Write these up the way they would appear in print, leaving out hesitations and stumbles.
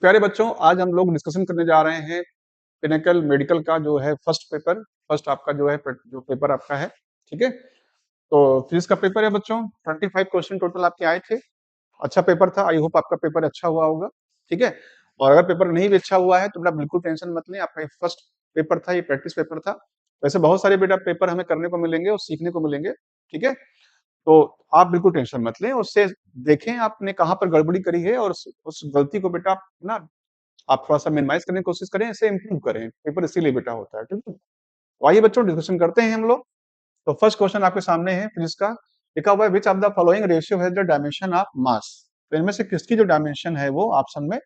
प्यारे बच्चों, आज हम लोग डिस्कशन करने जा रहे हैं पिनेकल मेडिकल का जो है फर्स्ट आपका जो है जो पेपर आपका है। ठीक है, तो फिजिक्स का पेपर है बच्चों। 25 क्वेश्चन टोटल आपके आए थे। अच्छा पेपर था, आई होप आपका पेपर अच्छा हुआ होगा। ठीक है, और अगर पेपर नहीं भी अच्छा हुआ है तो बेटा बिल्कुल टेंशन मत लें, आपका ये फर्स्ट पेपर था, ये प्रैक्टिस पेपर था। वैसे बहुत सारे बेटा पेपर हमें करने को मिलेंगे और सीखने को मिलेंगे। ठीक है, तो आप बिल्कुल टेंशन मत लें, उससे देखें आपने कहाँ पर गड़बड़ी करी है और उस गलती को बेटा ना आप थोड़ा-सा मिनिमाइज़ करने की कोशिश करें, इसे इम्प्रूव करें। पेपर इसीलिए बेटा होता है, ठीक है? तो आइए बच्चों डिस्कशन करते हैं हम लोग। तो फर्स्ट क्वेश्चन आपके सामने है फिजिक्स का। लिखा हुआ है which of the following ratio has the dimension of mass. तो इनमें से किसकी जो डायमेंशन है वो ऑप्शन में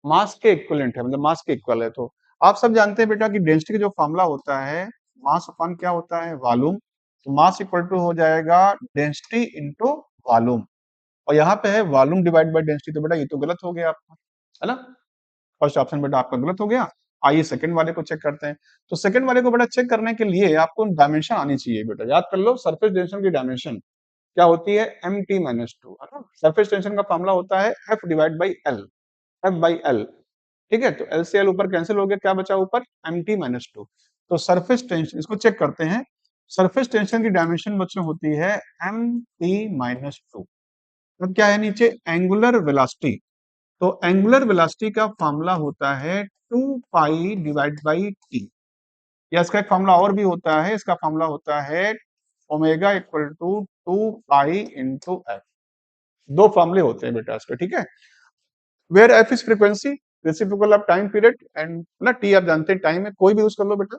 मास के इक्विवेलेंट है, मतलब मास के इक्वल है। तो आप सब जानते हैं बेटा कि डेंसिटी का जो फॉर्मूला होता है, मास अपॉन क्या होता है? वॉल्यूम। तो मास इक्वल टू हो जाएगा डेंसिटी इनटू वॉल्यूम। और यहाँ पे है वॉल्यूम डिवाइड बाय डेंसिटी, तो बेटा ये तो गलत हो गया आपका, है ना? फर्स्ट ऑप्शन बेटा आपका गलत हो गया। आइए सेकंड वाले को चेक करते हैं। तो सेकंड वाले को बेटा चेक करने के लिए आपको डायमेंशन आनी चाहिए बेटा। याद कर लो, सरफेस टेंशन की डायमेंशन क्या होती है? mt-2, है ना? सरफेस टेंशन का फॉर्मूला होता है F divide by L, F by L. ठीक है, तो एल से एल ऊपर कैंसिल हो गया, क्या बचा ऊपर? mt-2। तो सरफेस टेंशन इसको चेक करते हैं। सरफेस टेंशन की डायमेंशन बच्चों होती है mt-2। अब क्या है नीचे? Angular velocity. तो एंगुलर वेलोसिटी का फॉर्मूला होता है 2 पाई डिवाइड बाई टी, या इसका एक फॉर्मूला और भी होता है, इसका फॉर्मूला होता है omega equal to 2 pi into f. दो फॉर्मूले होते हैं बेटा इसके, ठीक है। Where f is frequency, reciprocal of time period, and ना टी आप जानते हैं टाइम है, कोई भी यूज कर लो बेटा।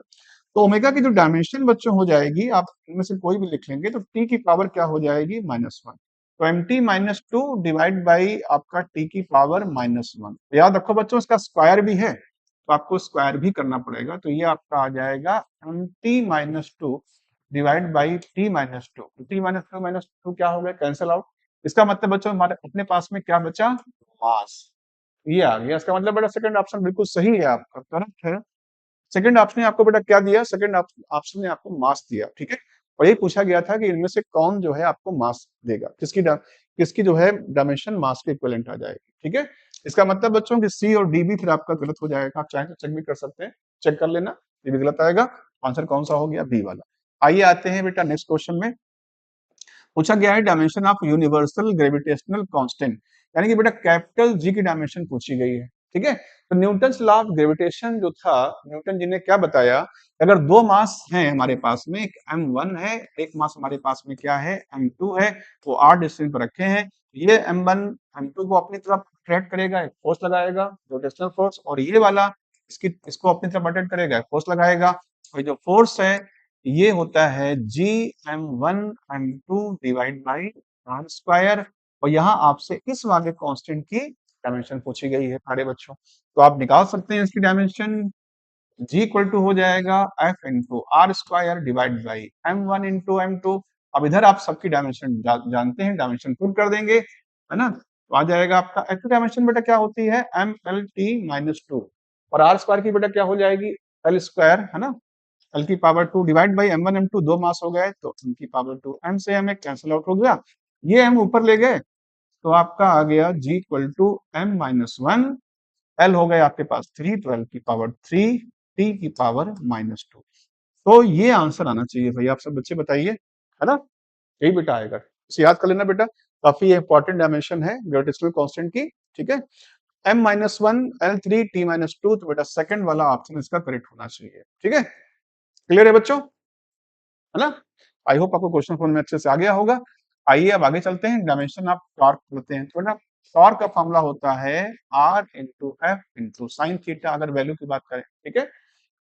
तो ओमेगा की जो डायमेंशन बच्चों हो जाएगी, आप इनमें से कोई भी लिख लेंगे, तो टी की पावर क्या हो जाएगी? -1। तो mt-2 डिवाइड बाई आपका टी की पावर -1। याद रखो बच्चों, इसका स्क्वायर भी है, तो आपको स्क्वायर भी करना पड़ेगा। तो ये आपका आ जाएगा mt-2 डिवाइड बाई t-2। तो t-2 क्या हो गया? Cancel out. इसका मतलब बच्चों हमारे अपने पास में क्या बचा? मास। ये आ गया। इसका मतलब बेटा सेकंड ऑप्शन बिल्कुल सही है, आपका करेक्ट है। सेकंड ऑप्शन ने आपको बेटा क्या दिया? सेकंड ऑप्शन ने आपको मास दिया, ठीक है। और ये पूछा गया था कि इनमें से कौन जो है आपको मास देगा, किसकी जो है डायमेंशन मास के इक्विवेलेंट आ जाएगी, ठीक है। इसका मतलब बच्चों कि सी और डी भी फिर आपका गलत हो जाएगा। आप चाहे तो चेक भी कर सकते हैं, चेक कर लेना, ये भी गलत आएगा। आंसर कौन सा हो गया? बी वाला। आइए आते हैं बेटा नेक्स्ट क्वेश्चन में। पूछा गया है dimension of universal gravitational constant, यानी कि बेटा कैपिटल जी की डायमेंशन पूछी गई है, ठीक है। तो न्यूटन लॉ ऑफ ग्रेविटेशन जो था, न्यूटन जी ने क्या बताया? अगर दो मास हैं हमारे पास में, एक m1 है, एक मास हमारे पास में क्या है? m2 है। वो r डिस्टेंस पर रखे हैं। ये m1 m2 को अपनी तरफ अट्रैक्ट करेगा, एक फोर्स लगाएगा, रोटेशनल फोर्स, और ये वाला इसको अपनी तरफ अट्रैक्ट करेगा, फोर्स लगाएगा। और जो फोर्स है ये होता है gm1 m2 divide by are square. और यहाँ आपसे इस वाले कांस्टेंट की डायमेंशन पूछी गई है सारे बच्चों। तो आप निकाल सकते हैं इसकी डायमेंशन। g इक्वल टू हो जाएगा f into r square divide by m1 into m2। अब इधर आप सबकी डायमेंशन जानते हैं, डायमेंशन पुट कर देंगे, है ना। तो आ जाएगा आपका f की डायमेंशन बेटा क्या होती है? mlt-2। और आर स्क्वायर की बेटा क्या हो जाएगी? एल स्क्वायर, है ना। एल की power 2 divide by m1 m2, दो मास हो गए तो m की पावर 2, m से m एक कैंसिल आउट हो गया। ये m ऊपर ले गए तो आपका आ गया g equal to m-1। l हो गए आपके पास 3, तो l की पावर 3, t की पावर -2। तो ये आंसर आना चाहिए भाई, आप सब बच्चे बताइए, है ना। यही बेटा आएगा, इसे याद कर लेना बेटा। काफी इंपॉर्टेंट डायमेंशन है ग्रेविटेशनल कांस्टेंट की, ठीक है। m-1 l3 t-2, तो बेटा सेकंड वाला ऑप्शन इसका करेक्ट होना चाहिए, ठीक है। क्लियर है बच्चों, है ना। आई होप आपको क्वेश्चन समझ में अच्छे से आ गया होगा। आइए अब आगे चलते हैं, डायमेंशन ऑफ टॉर्क करते हैं। तो ना टॉर्क का फॉर्मूला होता है r into f into sine theta, अगर वैल्यू की बात करें, ठीक है।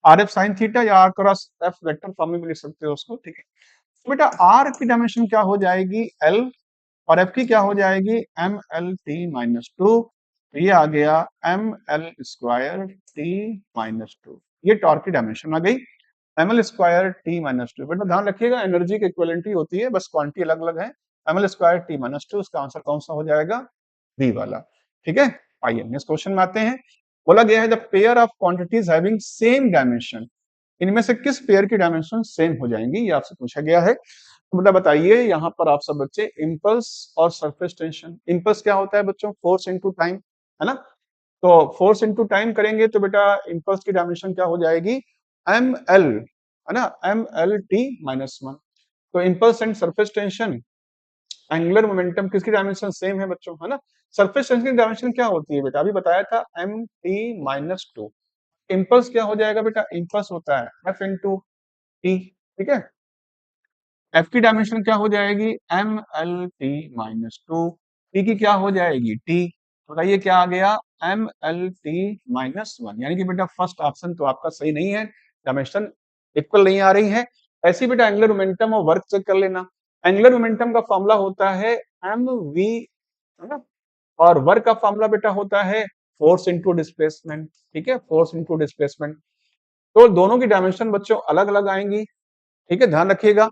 आर एफ साइन थीटा या r cross f vector form में भी लिख सकते हो उसको, ठीक है। तो बेटा आर की डायमेंशन क्या हो जाएगी? एल, और एफ की क्या हो जाएगी? m-l-t-2। ये आ गया m-l² t-2। ये टॉर्क की डायमेंशन आ गई, ml² t-2। बेटा ध्यान रखिएगा, एनर्जी की इक्विवेलेंट होती है, बस क्वांटिटी अलग अलग है। ml² t-2, इसका आंसर कौन सा हो जाएगा? बी वाला, ठीक है। आइए नेक्स्ट क्वेश्चन में आते हैं। बोला गया है the pair of quantities having same dimension, इनमें से किस पेयर की डायमेंशन सेम हो जाएंगी, ये आपसे पूछा गया है। तो बेटा बताइए यहाँ पर आप सब बच्चे, इम्पल्स और सरफेस टेंशन। इम्पल्स क्या होता है बच्चों? फोर्स इनटू टाइम, है ना। तो फोर्स इंटू टाइम करेंगे तो बेटा इम्पल्स की डायमेंशन क्या हो जाएगी, एम एल, है ना, M L T minus one. तो impulse and surface tension, angular momentum किसकी डायमेंशन सेम है बच्चों, है ना। सरफेस टेंशन की डायमेंशन क्या होती है बेटा, अभी बताया था M T minus two. Impulse क्या हो जाएगा बेटा, इम्पल्स होता है एफ इंटू टी, ठीक है। एफ की डायमेंशन क्या हो जाएगी, M L T minus two. T की क्या हो जाएगी, टी। बताइए क्या आ गया, M L T minus one. यानी कि बेटा फर्स्ट ऑप्शन तो आपका सही नहीं है, डायमेंशन इक्वल नहीं आ रही है। ऐसी बेटा एंगुलर मोमेंटम और वर्क चेक कर लेना। एंगुलर मोमेंटम का फॉर्मूला होता है एम वी, है ना, और वर्क का फॉर्मूला बेटा होता है फोर्स इंटू डिस्प्लेसमेंट, ठीक है, फोर्स इंटू डिस्प्लेसमेंट। तो दोनों की डायमेंशन बच्चों अलग अलग आएंगी, ठीक है, ध्यान रखिएगा।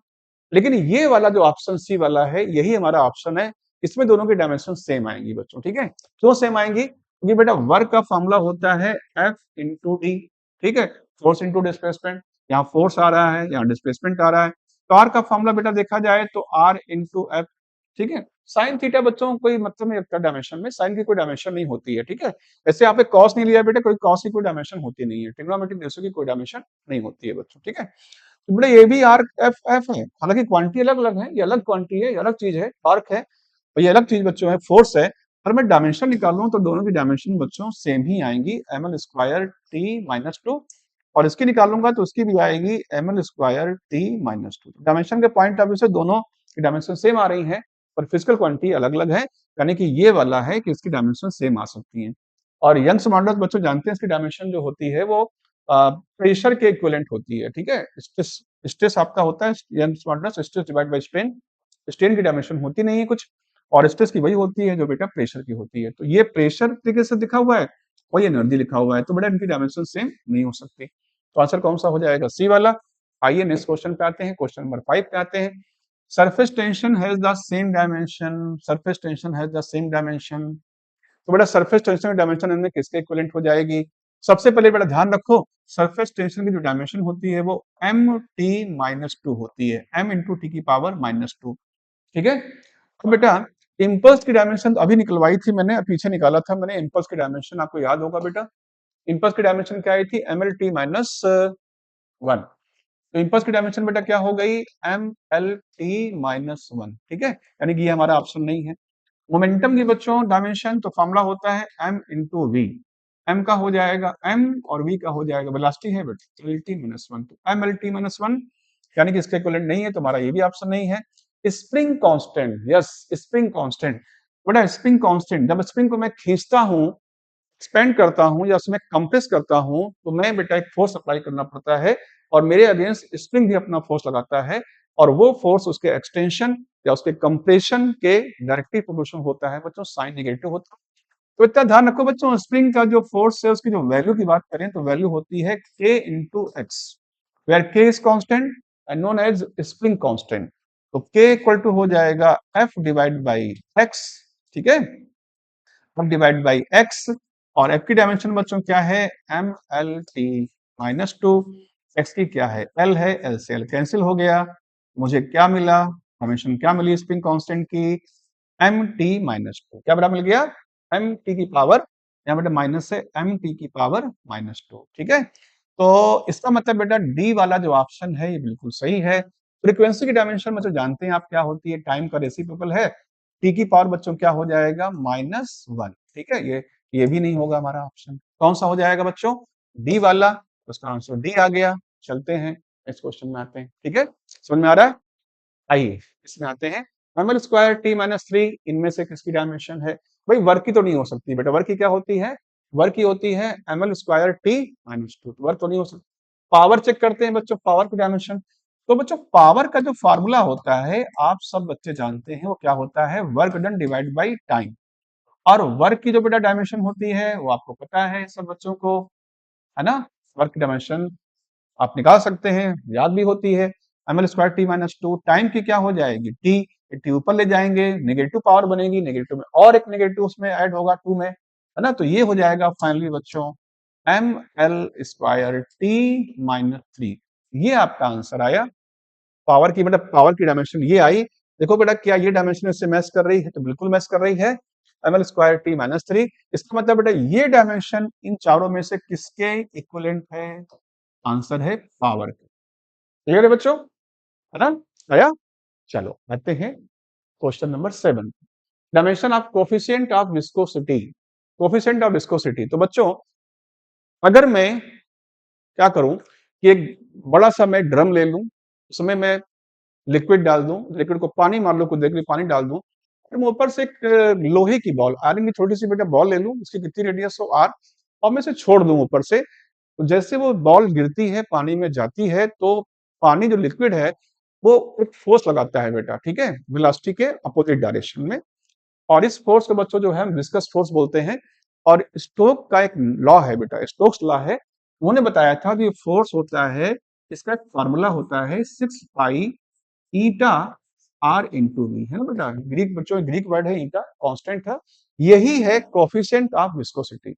लेकिन ये वाला जो ऑप्शन सी वाला है यही हमारा ऑप्शन है, इसमें दोनों की डायमेंशन सेम आएंगी बच्चों, ठीक है। क्यों सेम आएंगी, क्योंकि बेटा वर्क का फॉर्मूला होता है एफ इंटू डी, ठीक है, फोर्स इंटू डिस्प्लेसमेंट। यहाँ फोर्स आ रहा है, यहाँ डिस्प्लेसमेंट आ रहा है। टॉर्क का फॉर्मूला बेटा देखा जाए तो आर इंटू एफ, ठीक है। साइन थीटा बच्चों कोई मतलब नहीं रखता डायमेंशन में, साइन की कोई डायमेंशन नहीं होती है, ठीक है। ऐसे यहाँ पे कॉस नहीं लिया बेटा, कोई कॉस की कोई डायमेंशन होती नहीं है, ट्रिग्नोमेट्रिक रेशियो की कोई डायमेंशन नहीं होती है बच्चों, ठीक है। तो बेटा ये भी आर्क एफ एफ है, हालांकि क्वांटिटी अलग अलग है, ये अलग क्वांटिटी है, ये अलग चीज है, आर्क है और ये अलग चीज बच्चों है, फोर्स है। पर मैं डायमेंशन निकालूं तो दोनों की डायमेंशन बच्चों सेम ही आएंगी, M L square T minus two, और इसकी निकालूंगा तो उसकी भी आएगी M L square T minus two. Dimension के पॉइंट ऑफ व्यू से दोनों की डायमेंशन सेम आ रही है, पर फिजिकल क्वांटिटी अलग अलग है। यानी कि ये वाला है कि इसकी डायमेंशन सेम आ सकती है। और यंग्स मॉडुलस बच्चों जानते हैं इसकी डायमेंशन जो होती है वो प्रेशर के इक्विवेलेंट होती है, ठीक है। स्ट्रेस, स्ट्रेस आपका होता है Young's modulus, stress divide by strain. Strain की डायमेंशन होती नहीं है कुछ, और स्ट्रेस की वही होती है जो बेटा प्रेशर की होती है। तो ये प्रेशर तरीके से लिखा हुआ है और ये एनर्जी लिखा हुआ है, तो बेटा इनकी डायमेंशन सेम नहीं हो सकती। तो आंसर कौन सा हो जाएगा, सी वाला। आइए नेक्स्ट क्वेश्चन पे आते हैं, क्वेश्चन नंबर 5 पे आते हैं। Surface tension has the same dimension, surface tension has the same dimension. तो बेटा सरफेस टेंशन की डायमेंशन इनमें किसके इक्विवेलेंट हो जाएगी। सबसे पहले बेटा ध्यान रखो, सरफेस टेंशन की जो डायमेंशन होती है वो एम टी माइनस टू होती है, एम इंटू टी की पावर माइनस टू, ठीक है। तो बेटा इम्पल्स की डायमेंशन अभी निकलवाई थी मैंने, पीछे निकाला था मैंने इम्पल्स की डायमेंशन, आपको याद होगा बेटा। इम्पल्स की डायमेंशन क्या आई थी, M L T minus one. तो इम्पल्स की डायमेंशन बेटा क्या हो गई, M L T minus one, ठीक है। यानी कि ये हमारा ऑप्शन नहीं है। मोमेंटम की बच्चों डायमेंशन तो फॉर्मूला होता है m इंटू वी। m का हो जाएगा m और v का हो जाएगा वेलोसिटी है बेटा एल टी माइनस वन, तो M L T minus one, यानी कि इसका इक्विवेलेंट नहीं है, तो हमारा ये भी ऑप्शन नहीं है। Spring constant, yes spring constant. बेटा स्प्रिंग कांस्टेंट, जब स्प्रिंग को मैं खींचता हूं, एक्सपेंड करता हूं या उसमें कंप्रेस करता हूं, तो मैं बेटा एक फोर्स अप्लाई करना पड़ता है, और मेरे अगेंस्ट स्प्रिंग भी अपना फोर्स लगाता है, और वो फोर्स उसके एक्सटेंशन या उसके कंप्रेशन के डायरेक्टली प्रोपोर्शनल होता है बच्चों, साइन नेगेटिव होता है। तो इतना ध्यान रखो बच्चों, स्प्रिंग का जो फोर्स है उसकी जो वैल्यू की बात करें तो वैल्यू होती है k into x, where k is constant and known as spring constant. तो k इक्वल टू हो जाएगा f डिवाइड बाई x, ठीक है, f डिवाइड बाई x। और f की डायमेंशन बच्चों क्या है, M L T minus two, x की क्या है, l है, l से l कैंसिल हो गया, मुझे क्या मिला, डायमेंशन क्या मिली स्प्रिंग कांस्टेंट की, एम टी माइनस टू। क्या बड़ा मिल गया, एम टी की पावर, यहाँ बेटा माइनस है, एम टी की पावर माइनस टू, ठीक है। तो इसका मतलब बेटा डी वाला जो ऑप्शन है ये बिल्कुल सही है। फ्रीक्वेंसी की डायमेंशन में जो जानते हैं आप क्या होती है, टाइम का रेसिप्रोकल है, टी की पावर बच्चों क्या हो जाएगा, माइनस वन, ठीक है। ये भी नहीं होगा हमारा ऑप्शन, कौन सा हो जाएगा बच्चों, डी वाला। उसका आंसर डी आ गया। चलते हैं नेक्स्ट क्वेश्चन में आते हैं, ठीक है, समझ में आ रहा है। आइए इसमें आते हैं, M L square T minus three, इनमें से किसकी डायमेंशन है। भाई वर्क की तो नहीं हो सकती बेटा, वर्क की क्या होती है, वर्क की होती है M L square T minus two, work तो नहीं हो सकती। पावर चेक करते हैं बच्चों, पावर की डायमेंशन। तो बच्चों पावर का जो फार्मूला होता है आप सब बच्चे जानते हैं, वो क्या होता है, work done divide by time. और वर्क की जो बेटा डायमेंशन होती है वो आपको पता है सब बच्चों को, है ना। वर्क की डायमेंशन आप निकाल सकते हैं, याद भी होती है, M L square T minus two. Time की क्या हो जाएगी, टी, टी ऊपर ले जाएंगे, नेगेटिव पावर बनेगी, नेगेटिव में और एक नेगेटिव उसमें ऐड होगा टू में, है ना। तो ये हो जाएगा फाइनली बच्चों M L square T minus three. ये आपका आंसर आया। पावर की मतलब पावर की डायमेंशन ये आई। देखो बेटा क्या ये डायमेंशन इससे मैच कर रही है, तो बिल्कुल मैच कर रही है। ml square t minus 3। इसका मतलब बेटा ये डायमेंशन इन चारों में से किसके इक्विवेलेंट है? आंसर है पावर के। क्लियर है बच्चों? है ना? आया? चलो आते हैं question number 7। Dimension of coefficient of viscosity. Coefficient of viscosity, तो बच्चों अगर मैं क्या करूं कि एक बड़ा सा मैं ड्रम ले लूं, उसमें मैं लिक्विड डाल दूं, लिक्विड को पानी मान लो, कुछ देर के लिए पानी डाल दूं, फिर मैं ऊपर से एक लोहे की बॉल, आयरन की छोटी सी बेटा बॉल ले लूं, इसकी कितनी रेडियस हो आर, और मैं इसे छोड़ दूं ऊपर से। तो जैसे वो बॉल गिरती है, पानी में जाती है, तो पानी जो लिक्विड है वो एक फोर्स लगाता है बेटा, ठीक है, वेलोसिटी के अपोजिट डायरेक्शन में। और इस फोर्स को बच्चों जो है हम विस्कस फोर्स बोलते हैं। और स्टोक का एक लॉ है बेटा, स्टोक्स लॉ है, उन्होंने बताया था कि फोर्स होता है, इसका एक फॉर्मूला होता है 6 पाई ईटा आर इंटू वी, है ना बेटा। ग्रीक बच्चों, ग्रीक वर्ड है ईटा, कांस्टेंट है। यही है coefficient of viscosity,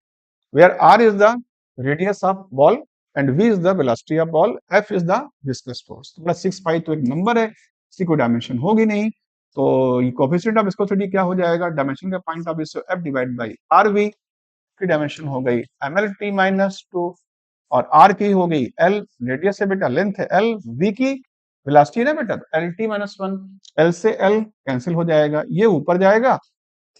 where r is the radius of ball and v is the velocity of ball, f is the viscous force. तो 6 पाई तो एक नंबर है, इसकी कोई डायमेंशन होगी नहीं, तो ये कोफिशिएंट ऑफ विस्कोसिटी क्या हो जाएगा? डायमेंशन का point of view f divide by r v की डायमेंशन हो गई एम एल टी माइनस 2, और आर की हो गई एल, रेडियस है बेटा, लेंथ है एल, वी की वेलोसिटी है ना बेटा, एल टी माइनस 1, एल से एल कैंसिल हो जाएगा, ये ऊपर जाएगा,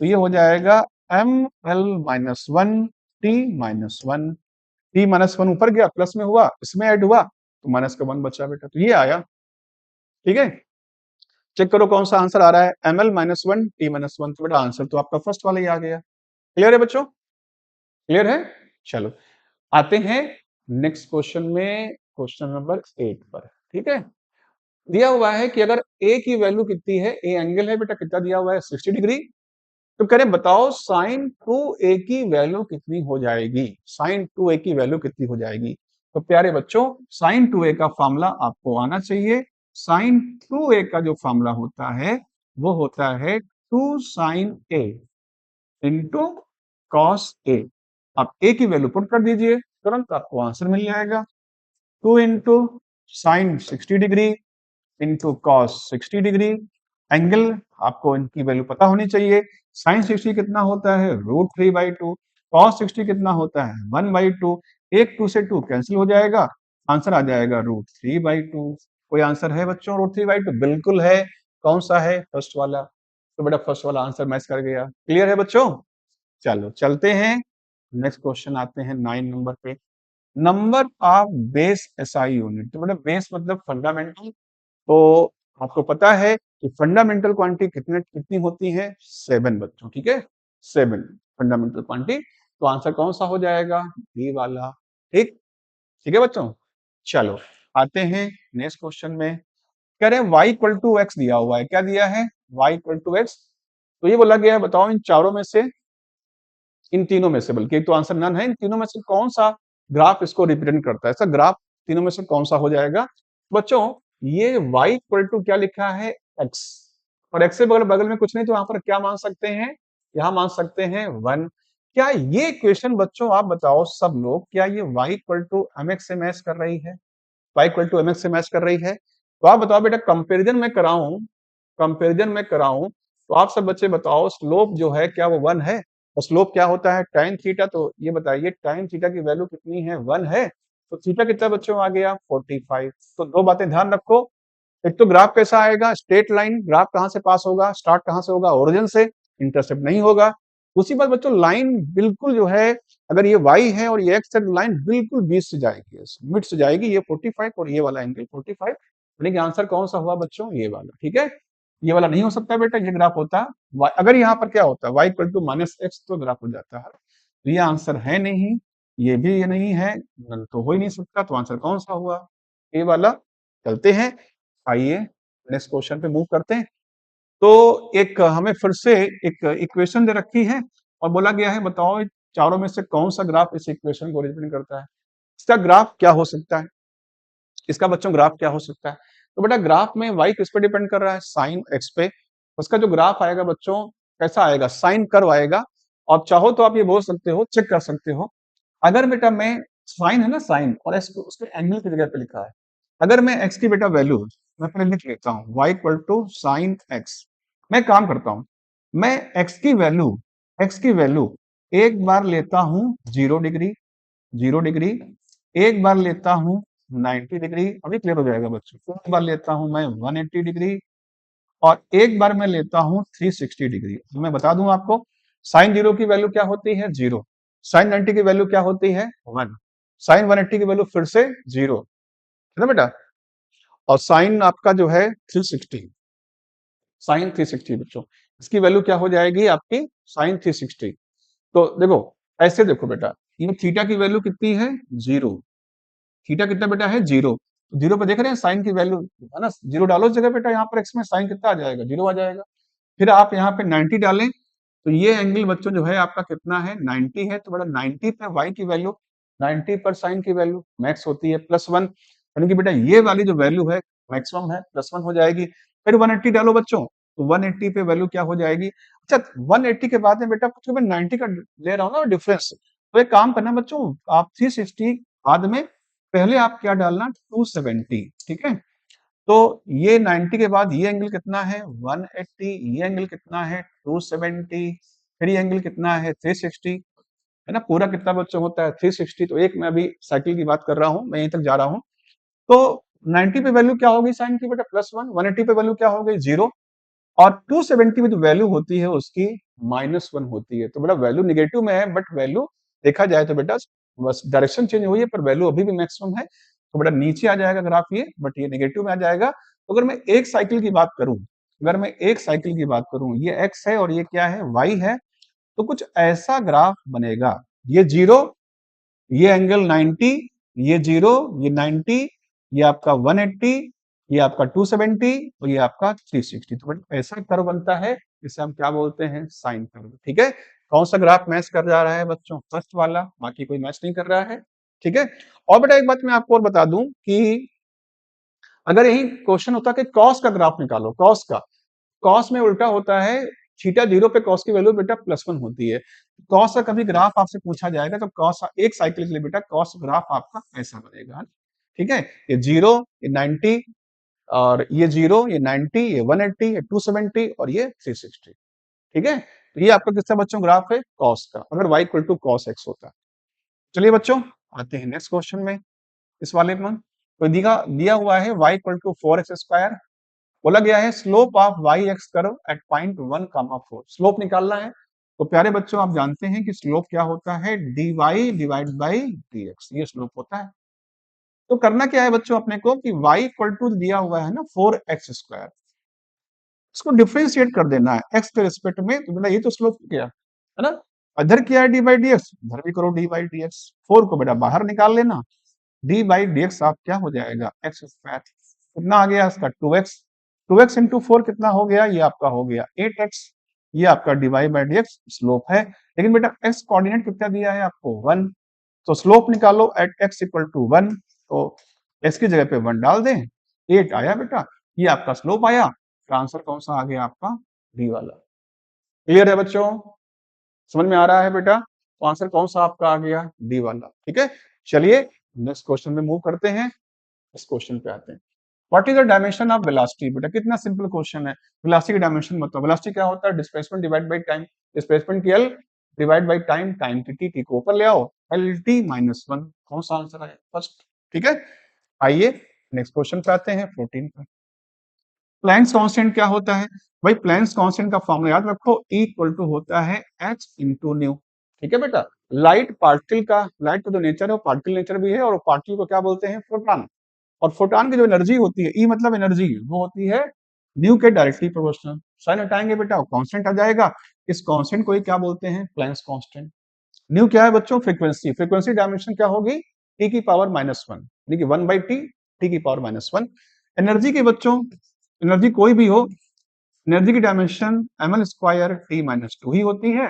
तो ये हो जाएगा M L minus 1 T minus 1, T minus 1 ऊपर गया, प्लस में हुआ, इसमें ऐड हुआ, तो माइनस का 1 बचा बेटा, तो ये आया। ठीक है, चेक करो कौन सा आंसर आ रहा है, M L minus 1 T minus 1, तो बेटा आंसर तो आपका फर्स्ट वाला ही आ गया। क्लियर है बच्चों? क्लियर है? चलो आते हैं नेक्स्ट क्वेश्चन में, क्वेश्चन नंबर 8 पर। ठीक है, दिया हुआ है कि अगर ए की वैल्यू कितनी है, ए एंगल है बेटा, कितना दिया हुआ है 60 डिग्री, तो कह रहे बताओ साइन 2a की वैल्यू कितनी हो जाएगी, साइन 2a की वैल्यू कितनी हो जाएगी। तो प्यारे बच्चों साइन 2a का फॉर्मूला आपको आना चाहिए। साइन 2a का जो फॉर्मूला होता है वो होता है 2 sign a into cos A. आप ए की वैल्यू पुट कर दीजिए, तुरंत आपको आंसर मिल जाएगा। 2 into sine 60 degree into cos 60 degree, angle आपको इनकी वैल्यू पता होनी चाहिए। साइन 60 कितना होता है, √3/2, कॉस 60 कितना होता है 1/2, एक 2 से 2 कैंसिल हो जाएगा, आंसर आ जाएगा √3/2। कोई आंसर है बच्चों √3/2? बिल्कुल है। कौन सा है? फर्स्ट वाला। तो बेटा फर्स्ट वाला आंसर मैच कर गया। क्लियर है बच्चों? चलो चलते हैं नेक्स्ट क्वेश्चन, आते हैं 9 नंबर पे। Number of base SI unit, तो बेटा बेस मतलब फंडामेंटल, तो आपको पता है कि फंडामेंटल क्वांटिटी कितने कितनी होती है 7 बच्चों, ठीक है, 7 फंडामेंटल क्वांटिटी। तो आंसर कौन सा हो जाएगा? बी वाला। ठीक, ठीक है बच्चों। चलो आते हैं नेक्स्ट क्वेश्चन में। कह रहे हैं y इक्वल टू एक्स दिया हुआ है, क्या दिया है? y equal to x. तो ये बोला गया है बताओ इन चारों में से, इन तीनों में से, बल्कि तो आंसर नन है, इन तीनों में से कौन सा ग्राफ इसको रिप्रेजेंट करता है? ऐसा ग्राफ तीनों में से कौन सा हो जाएगा बच्चों? ये y इक्वल टू क्या लिखा है? x, और x से बगल बगल में कुछ नहीं, तो यहाँ पर क्या मान सकते हैं? यहाँ मान सकते हैं 1। क्या ये इक्वेशन बच्चों आप बताओ सब लोग, क्या ये y इक्वल टू mx से मैच कर रही है? y इक्वल टू mx से मैच कर रही है? तो आप बताओ बेटा, कंपेरिजन में कराऊं, कंपेरिजन में कराऊं, तो आप सब बच्चे बताओ स्लोप जो है क्या वो 1 है? और स्लोप क्या होता है? tan theta. तो ये बताइए tan थीटा की वैल्यू कितनी है? 1 है। तो थीटा कितना बच्चों आ गया? 45। तो दो बातें ध्यान रखो, एक तो ग्राफ कैसा आएगा? Straight line. ग्राफ कहां से पास होगा? स्टार्ट कहां से होगा? ओरिजिन से, इंटरसेप्ट नहीं होगा। दूसरी बात बच्चों, लाइन बिल्कुल जो है, अगर ये y है और ये x है, तो लाइन बिल्कुल बीच से जाएगी, मिड से जाएगी, ये 45 और ये वाला एंगल 45, यानी कि आंसर कौन सा हुआ बच्चों? ये वाला। ठीक है, ये वाला नहीं हो सकता बेटा, ये ग्राफ होता अगर यहाँ पर क्या होता y equal to minus x, तो ग्राफ हो जाता है। तो ये आंसर है नहीं, ये भी ये नहीं है, नल तो हो ही नहीं सकता, तो आंसर कौन सा हुआ? ये वाला। चलते हैं, आइए नेक्स्ट क्वेश्चन पे मूव करते हैं। तो एक हमें फिर से एक इक्वेशन दे रखी है और बोला गया है बताओ चारों में से कौन सा ग्राफ इस इक्वेशन को रिप्रेजेंट करता है? इसका ग्राफ क्या हो सकता है? इसका बच्चों ग्राफ क्या हो सकता है? तो बेटा ग्राफ में y किस पे डिपेंड कर रहा है? साइन x पे। उसका जो ग्राफ आएगा बच्चों कैसा आएगा? साइन कर्व आएगा। और चाहो तो आप ये बोल सकते हो, चेक कर सकते हो, अगर बेटा मैं साइन है ना, साइन और x को उसके एंगल की जगह पे लिखा है, अगर मैं x की बेटा वैल्यू मैं पहले लिख लेता हूँ y equal to sine x. मैं काम करता हूँ, मैं x की वैल्यू एक्स की वैल्यू एक बार लेता हूं 0 डिग्री, 0 डिग्री, एक बार लेता हूं 90 डिग्री, अभी क्लियर हो जाएगा बच्चों, एक बार लेता हूं मैं 180 डिग्री और एक बार मैं लेता हूं 360 डिग्री। मैं बता दूं आपको, साइन 0 की वैल्यू क्या होती है 0, साइन 90 की वैल्यू क्या होती है 1, साइन 180 की वैल्यू फिर से 0 है ना बेटा, और साइन आपका जो है 360, साइन 360 बच्चों, इसकी वैल्यू क्या हो जाएगी आपकी साइन 360। तो देखो, ऐसे देखो बेटा, ये थीटा की वैल्यू कितनी है 0, थीटा कितना बेटा है 0, तो 0 पे देख रहे हैं साइन की वैल्यू है ना, 0 डालो इस जगह बेटा, यहाँ पर एक्स में साइन कितना आ जाएगा 0 आ जाएगा। फिर आप यहाँ पे 90 डालें, तो ये एंगल बच्चों जो है आपका कितना है 90 है, तो बेटा 90 पे y की वैल्यू, 90 पर साइन की वैल्यू मैक्स होती है +1, यानी कि बेटा ये वाली जो वैल्यू है मैक्सिमम है, +1 हो जाएगी। फिर 180 डालो बच्चों, तो 180 पे वैल्यू क्या हो जाएगी, अच्छा 180 के बाद में बेटा कुछ मैं 90 का ले रहा हूँ ना डिफरेंस, तो एक काम करना बच्चों, आप 360 बाद में पहले आप क्या डालना 270, ठीक है। तो ये 90 के बाद ये एंगल कितना है 180, ये एंगल कितना है 270, फिर ये एंगल कितना है 360, है ना, पूरा कितना बच्चों होता है 360। तो एक मैं अभी साइकिल की बात कर रहा हूँ, मैं यहीं तक जा रहा हूँ। तो 90 पे वैल्यू क्या होगी साइन की बेटा +1, 180 पे वैल्यू क्या हो गई 0, और 270 में जो वैल्यू होती है उसकी -1 होती है। तो बेटा वैल्यू निगेटिव में है, बट वैल्यू देखा जाए तो बेटा बस डायरेक्शन चेंज हुई है, पर वैल्यू अभी भी मैक्सिमम है। तो बेटा नीचे आ जाएगा ग्राफ ये, बट ये निगेटिव में आ जाएगा। तो अगर मैं एक साइकिल की बात करूं, अगर मैं एक साइकिल की बात करूं, ये x है और ये क्या है y है, तो कुछ ऐसा ग्राफ बनेगा, ये 0, ये एंगल 90, ये 0, ये 90, ये आपका 180, ये आपका 270 और ये आपका 360। तो बेटा ऐसा कर्व बनता है, जिसे हम क्या बोलते हैं साइन कर्व, ठीक है। कौन सा ग्राफ मैच कर जा रहा है बच्चों, फर्स्ट वाला, बाकी कोई मैच नहीं कर रहा है, ठीक है। और बेटा एक बात मैं आपको और बता दूं कि अगर यही क्वेश्चन होता कि कॉस का ग्राफ निकालो, कॉस का, कॉस में उल्टा होता है, थीटा 0 पे कॉस की वैल्यू बेटा +1 होती है। कॉस का कभी ग्राफ आपसे पूछा जाएगा तो कॉस एक साइकिल के लिए बेटा कॉस ग्राफ आपका ऐसा बनेगा, ठीक है। ये 0, ये 90 और ये 0, ये 90, ये 180, ये 270 और ये 360, ठीक है। तो ये आपका किसका बच्चों ग्राफ है कॉस का, अगर y equal to cos x होता। चलिए बच्चों आते हैं नेक्स्ट क्वेश्चन में, इस वाले में तो दिया हुआ है y equal to 4x square, बोला गया है slope of y x curve at point 1,4, slope निकालना है। तो प्यारे बच्चों आप जानते हैं कि स्लोप क्या होता है dy डिवाइड बाई dx, ये स्लोप होता है। तो करना क्या है बच्चों अपने को कि y इक्वल टू दिया हुआ है ना 4x स्क्वायर, इसको डिफरेंशिएट कर देना है x के रिस्पेक्ट में, तो बेटा ये तो स्लोप गया है ना, इधर क्या है डी बाई डी एक्स, इधर भी करो डी बाई डी एक्स, 4 को बेटा बाहर निकाल लेना, डी बाई डी एक्स आप क्या हो जाएगा एक्स स्क्वायर, कितना आ गया इसका 2x, 2x इंटू 4 कितना हो गया, ये आपका हो गया 8x, ये आपका divide by D x slope है। लेकिन बेटा x कोऑर्डिनेट कितना दिया है आपको 1, तो स्लोप निकालो एट x इक्वल टू 1, तो x की जगह पे 1 डाल दें, 8 आया बेटा, ये आपका स्लोप आया, तो आंसर कौन सा आ गया आपका डी वाला। क्लियर है बच्चों, समझ में आ रहा है बेटा, तो आंसर कौन सा आपका आ गया डी वाला, ठीक है। चलिए नेक्स्ट क्वेश्चन में मूव करते हैं, इस क्वेश्चन पे आते हैं। What is the dimension of velocity, बेटा कितना सिंपल क्वेश्चन है, वेलोसिटी का डायमेंशन बताओ, वेलोसिटी क्या होता है displacement divide by time, displacement की L divide by time, time की टी को ऊपर ले आओ, एल टी माइनस 1, कौन सा आंसर आया फर्स्ट, ठीक है। आइए नेक्स्ट क्वेश्चन पे आते हैं 14 पे। प्लैंक्स कांस्टेंट क्या होता है भाई, प्लैंक्स कांस्टेंट का फॉर्मूला याद रखो, E इक्वल टू होता है h इंटू न्यू, ठीक है बेटा। लाइट पार्टिकल का, लाइट का जो नेचर है वो पार्टिकल नेचर भी है, और पार्टिकल को क्या बोलते हैं फोटॉन, और फोटॉन की जो एनर्जी होती है, ई मतलब एनर्जी, वो होती है न्यू के डायरेक्टली प्रोपोर्शनल। साइन हटाएंगे बेटा कांस्टेंट आ जाएगा, इस कांस्टेंट को ही क्या बोलते हैं प्लैंक्स कांस्टेंट। न्यू क्या है बच्चों फ्रीक्वेंसी, फ्रीक्वेंसी डायमेंशन क्या होगी टी की पावर -1, यानी कि 1 बाई टी की पावर -1। एनर्जी के बच्चों, एनर्जी कोई भी हो, एनर्जी की डायमेंशन ml स्क्वायर t-2 ही होती है,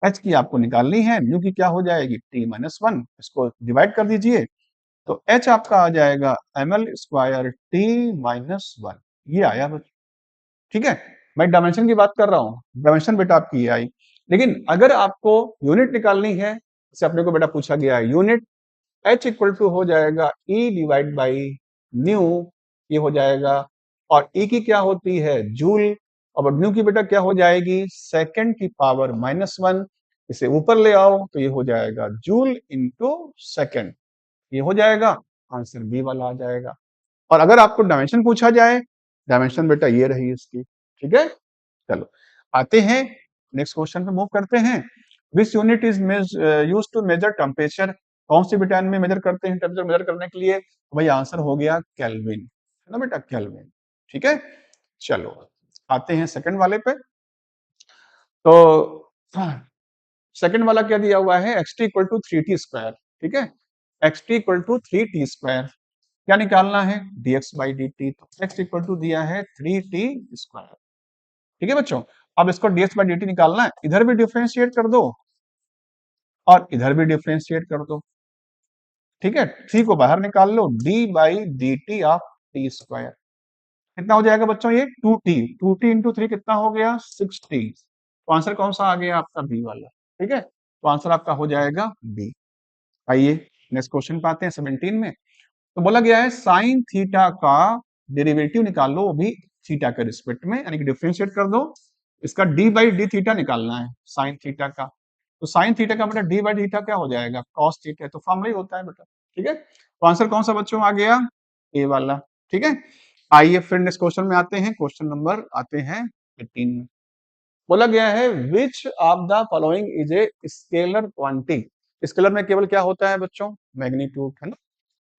h की आपको निकालनी है, न्यू की क्या हो जाएगी t-1, इसको डिवाइड कर दीजिए, तो h आपका आ जाएगा ml स्क्वायर t-1, ये आया बच्चों, ठीक है। मैं डायमेंशन की बात कर रहा हूँ, डायमेंशन बेटा आपकी ये आई। लेकिन अगर आपको यूनिट निकालनी है, जैसे अपने को बेटा पूछा गया है यूनिट, h इक्वल टू हो जाएगा e डिवाइड बाई न्यू, ये हो जाएगा, और e की क्या होती है जूल, अब न्यू की बेटा क्या हो जाएगी, सेकंड की पावर -1, इसे ऊपर ले आओ तो ये हो जाएगा जूल इंटू सेकंड, ये हो जाएगा, आंसर बी वाला आ जाएगा। और अगर आपको डायमेंशन पूछा जाए, डायमेंशन बेटा ये रही इसकी, ठीक है। चलो आते हैं नेक्स्ट क्वेश्चन पे मूव करते हैं। Which unit is use to measure temperature, कौन सी बेटा में मेजर करते हैं टेम्परेचर मेजर करने के लिए, तो भाई आंसर हो गया केल्विन, है ना बेटा, केल्विन, ठीक है। चलो आते हैं सेकंड वाले पे। तो सेकंड वाला क्या दिया हुआ है, x T equal to 3t², ठीक है, x T equal to 3t², क्या निकालना है, dx बाई डी टी, तो एक्स इक्वल टू दिया है 3t², ठीक है बच्चों। अब इसको dx बाई डी टी निकालना है, इधर भी डिफरेंशिएट कर दो और इधर भी डिफरेंशिएट कर दो, ठीक है, थ्री को बाहर निकाल लो, d by D T of t², कितना हो जाएगा बच्चों, ये 2t, 2t इंटू 3 कितना हो गया, 6t, तो आंसर कौन सा आ गया आपका, बी वाला, ठीक है, तो आंसर आपका हो जाएगा बी। आइए नेक्स्ट क्वेश्चन पे आते हैं 17 में। तो बोला गया है साइन थीटा का डेरिवेटिव निकाल लो, वो भी थीटा के रिस्पेक्ट में, यानी कि डिफरेंशिएट कर दो, इसका डी बाई डी थीटा निकालना है साइन थीटा का। तो साइन थीटा का बेटा डी बाई थीटा क्या हो जाएगा, कॉस थीटा, तो फॉर्मूला ही होता है बेटा, ठीक है। तो आंसर कौन सा बच्चों आ गया, ए वाला, ठीक है। आइए फिर नेक्स्ट क्वेश्चन में आते हैं, क्वेश्चन नंबर आते हैं 18 में। बोला गया है which of the following is a scalar quantity, scalar में केवल क्या होता है बच्चों, मैग्नीट्यूड, है ना।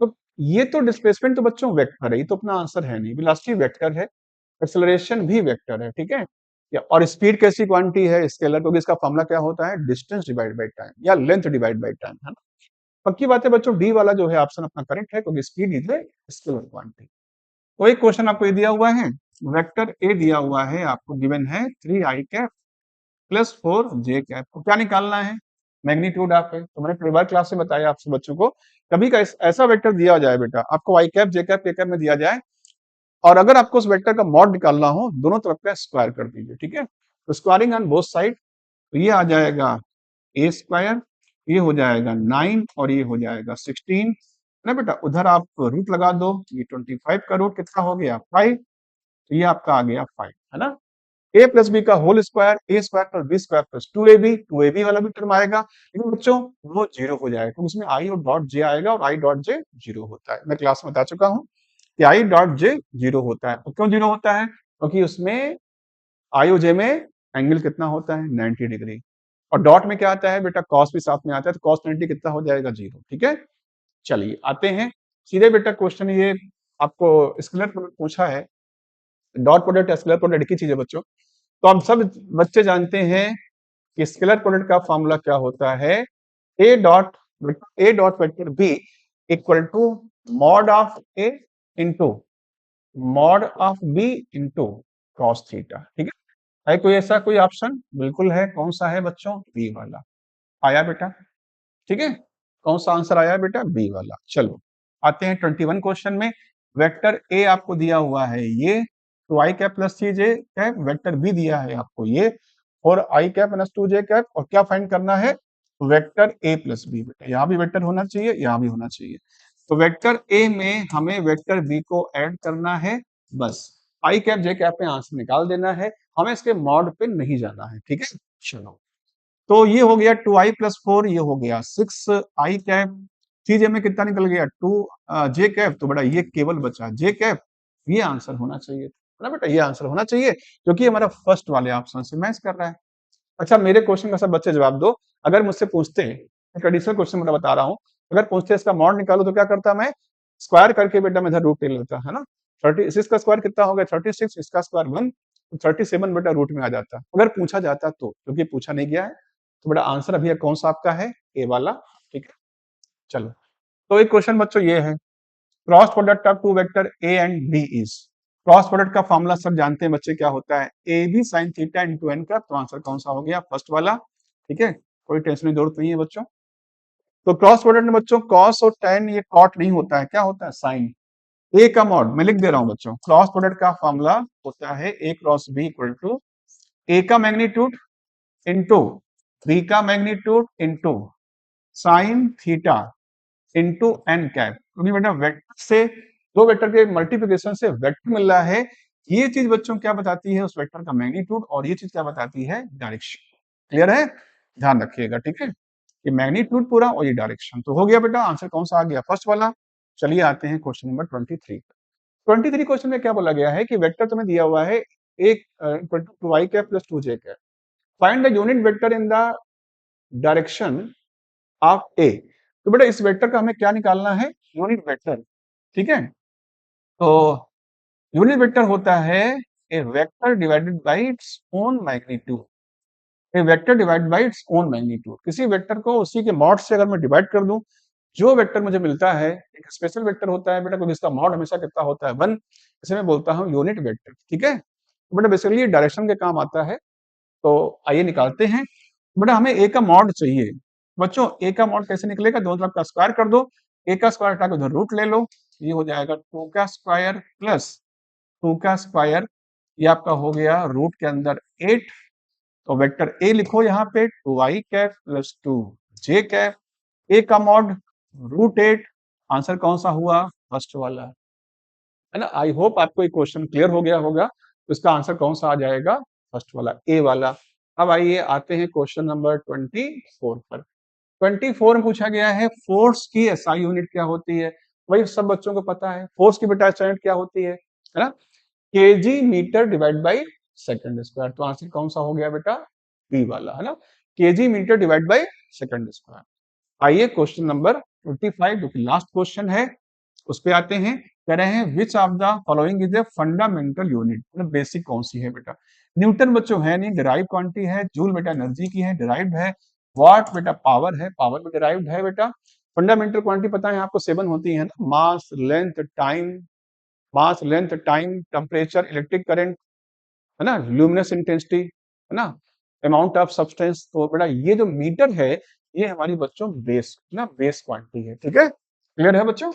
तो ये तो डिस्प्लेसमेंट तो बच्चों वेक्टर है, ये तो अपना आंसर है नहीं, वेलोसिटी वेक्टर है, एक्सेलरेशन भी वेक्टर है, ठीक है। और स्पीड कैसी क्वांटिटी है स्केलर, क्योंकि इसका फॉर्मूला क्या होता है, डिस्टेंस डिवाइड बाय टाइम या लेंथ डिवाइड बाय टाइम, है ना। पक्की बात है बच्चों, डी वाला जो है ऑप्शन अपना करेक्ट है, क्योंकि speed is a scalar quantity. तो एक क्वेश्चन आपको ये दिया हुआ है, वेक्टर ए दिया हुआ है आपको, गिवन है 3i प्लस 4j, तो क्या निकालना है, मैग्नीट्यूड ऑफ है। तो मैंने कई बार क्लास में बताया आपसे बच्चों को, कभी का ऐसा वेक्टर दिया जाए बेटा आपको, आई कैप जे कैप के कैप में दिया जाए, और अगर आपको उस वेक्टर का मॉड निकालना हो, दोनों तरफ का स्क्वायर कर दीजिए, ठीक है। तो स्क्वायरिंग ऑन बोथ साइड, तो ये आ जाएगा a², ये हो जाएगा 9 और ये हो जाएगा 16, ना बेटा। उधर आप रूट लगा दो, ये 25 का रूट कितना हो गया 5, तो ये आपका आ गया 5, है ना। a प्लस बी का whole square, a square plus b square plus 2ab वाला भी टर्म आएगा, लेकिन बच्चों वो जीरो हो जाएगा, क्योंकि उसमें i और डॉट j आएगा, और i डॉट j जीरो होता है। मैं क्लास में बता चुका हूं कि i डॉट j जीरो होता है। तो क्यों जीरो होता है, क्योंकि उसमें i और j में एंगल कितना होता है, 90 डिग्री, और डॉट में क्या आता है बेटा, कॉस भी साथ में आता है, तो कॉस 90 कितना हो जाएगा, जीरो, ठीक है। चलिए आते हैं सीधे बेटा क्वेश्चन, ये आपको स्केलर पूछा है, डॉट प्रोडक्ट स्केलर प्रोडक्ट की चीज है बच्चों। तो हम सब बच्चे जानते हैं कि स्केलर प्रोडक्ट का फॉर्मूला क्या होता है, A dot vector B equal to mod of A into mod of B into cos theta, ठीक है कोई ऐसा कोई ऑप्शन, बिल्कुल है, कौन सा है बच्चों, बी वाला आया बेटा, ठीक है। कौन सा आंसर आया बेटा, बी वाला। चलो आते हैं 21 क्वेश्चन में। वेक्टर ए आपको दिया हुआ है ये, तो आई कैप प्लस सी जे कैप, वेक्टर बी दिया है आपको ये, और आई कैप माइनस 2j कैप, और क्या फाइंड करना है, वेक्टर ए प्लस बी। बेटा यहाँ भी वेक्टर होना चाहिए, यहाँ भी होना चाहिए, तो वेक्टर ए में हमें वेक्टर बी को ऐड करना है, बस आई कैप जे कैप में आंसर निकाल देना है, हमें इसके मॉड पे नहीं जाना है, ठीक है। चलो तो ये हो गया 2i प्लस 4, ये हो गया 6i कैप, 3j में कितना निकल गया 2j कैप, तो बेटा ये केवल बचा j कैप, ये आंसर होना चाहिए ना बेटा, ये आंसर होना चाहिए, क्योंकि हमारा फर्स्ट वाले ऑप्शन से मैच कर रहा है। अच्छा मेरे क्वेश्चन का सब बच्चे जवाब दो, अगर मुझसे पूछते हैं, एक एडिशनल क्वेश्चन मैं बता रहा हूँ, अगर पूछते इसका मॉड निकालो, तो क्या करता मैं, स्क्वायर करके बेटा मैं इधर रूट ले लेता, है ना। 36 का स्क्वायर कितना हो गया 36, इसका स्क्वायर 1, 37 बेटा रूट में आ जाता, अगर पूछा जाता तो, क्योंकि पूछा नहीं गया है। तो बेटा आंसर अभी कौन सा आपका है, ए वाला, ठीक है। चलो तो एक क्वेश्चन बच्चों ये है, cross product of two vector A and B is, cross product का फॉर्मूला सब जानते हैं बच्चे, क्या होता है, A B sine theta into N का, तो आंसर कौन सा हो गया, फर्स्ट वाला, ठीक है, कोई टेंशन की जरूरत नहीं है बच्चों। तो क्रॉस प्रोडक्ट में बच्चों कॉस और टेन ये कॉट नहीं होता है, क्या होता है, साइन। ए का मॉड मैं लिख दे रहा हूं बच्चों, क्रॉस प्रोडक्ट का फॉर्मूला होता है A cross B equal to A का मैग्नीट्यूड इंटू बी का magnitude into sine theta into N cap, क्योंकि बेटा वेक्टर से, दो वेक्टर के मल्टीप्लिकेशन से वेक्टर मिल रहा है, ये चीज बच्चों क्या बताती है, उस वेक्टर का मैग्नीट्यूड, और ये चीज क्या बताती है, डायरेक्शन। क्लियर है, ध्यान रखिएगा, ठीक है। ये मैग्नीट्यूड पूरा और ये डायरेक्शन। तो हो गया बेटा, आंसर कौन सा आ गया, फर्स्ट वाला। चलिए आते हैं क्वेश्चन नंबर 23 पर। 23 क्वेश्चन में क्या बोला गया है कि वेक्टर तुम्हें दिया हुआ है एक equal to 2i cap plus 2j cap, find the unit vector in the direction of A. तो बेटा इस वेक्टर का हमें क्या निकालना है, यूनिट वेक्टर, ठीक है। तो यूनिट वेक्टर होता है A vector divided by its own magnitude, A vector divide by its own magnitude. किसी वेक्टर को उसी के मॉड से अगर मैं डिवाइड कर दूं, जो वेक्टर मुझे मिलता है, एक स्पेशल वेक्टर होता है बेटा, क्योंकि इसका मॉड हमेशा कितना होता है, 1, इसे मैं बोलता हूं यूनिट वेक्टर, ठीक है। तो बेटा बेसिकली डायरेक्शन के काम आता है। तो आइए निकालते हैं। बेटा हमें ए का मॉड चाहिए। बच्चों ए का मॉड कैसे निकलेगा, दोनों तरफ का स्क्वायर कर दो, ए का स्क्वायर हटा के उधर रूट ले लो, ये हो जाएगा 2 का स्क्वायर प्लस 2 का स्क्वायर, ये आपका हो गया रूट के अंदर 8। तो वेक्टर ए लिखो यहाँ पे 2i cap plus 2j cap, ए का मॉड √8। आंसर कौन सा हुआ, फर्स्ट वाला, है ना। आई होप आपको ये क्वेश्चन क्लियर हो गया होगा। तो इसका आंसर कौन सा आ जाएगा, फर्स्ट वाला, ए वाला। अब आइए आते हैं क्वेश्चन नंबर 24 पर। 24 में पूछा गया है फोर्स की एसआई यूनिट क्या होती है। वही सब बच्चों को पता है, फोर्स की बेटा एसआई यूनिट क्या होती है ना, KG metre divide by second square. तो आंसर कौन सा हो गया बेटा, बी वाला, है ना, KG metre divide by second square. आइए क्वेश्चन नंबर 25 जो कि लास्ट क्वेश्चन है, उस पे आते हैं। कह रहे हैं which of the following is a fundamental unit, मतलब बेसिक कौन सी है बेटा। न्यूटन बच्चों है नहीं, डिराइव क्वांटिटी है। जूल बेटा एनर्जी की है, डिराइव्ड है। वाट बेटा पावर है, पावर भी डिराइव्ड है बेटा। फंडामेंटल क्वांटिटी पता है आपको 7 होती है ना, मास लेंथ टाइम, मास length time temperature electric current, है ना, ल्यूमिनस इंटेंसिटी, है ना, अमाउंट ऑफ सब्सटेंस। तो बेटा ये जो मीटर है, ये हमारी बच्चों बेस ना, बेस क्वांटिटी है, ठीक है। क्लियर है बच्चों,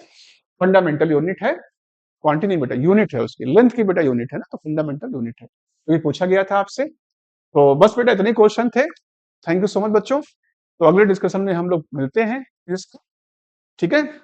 फंडामेंटल यूनिट है, क्वांटिटी नहीं बेटा, यूनिट है उसकी, लेंथ की बेटा यूनिट है ना, तो फंडामेंटल यूनिट है। तो ये पूछा गया था आपसे। तो बस बेटा इतने क्वेश्चन थे। थैंक यू सो मच बच्चों। तो अगले डिस्कशन में हम लोग मिलते हैं, ठीक है।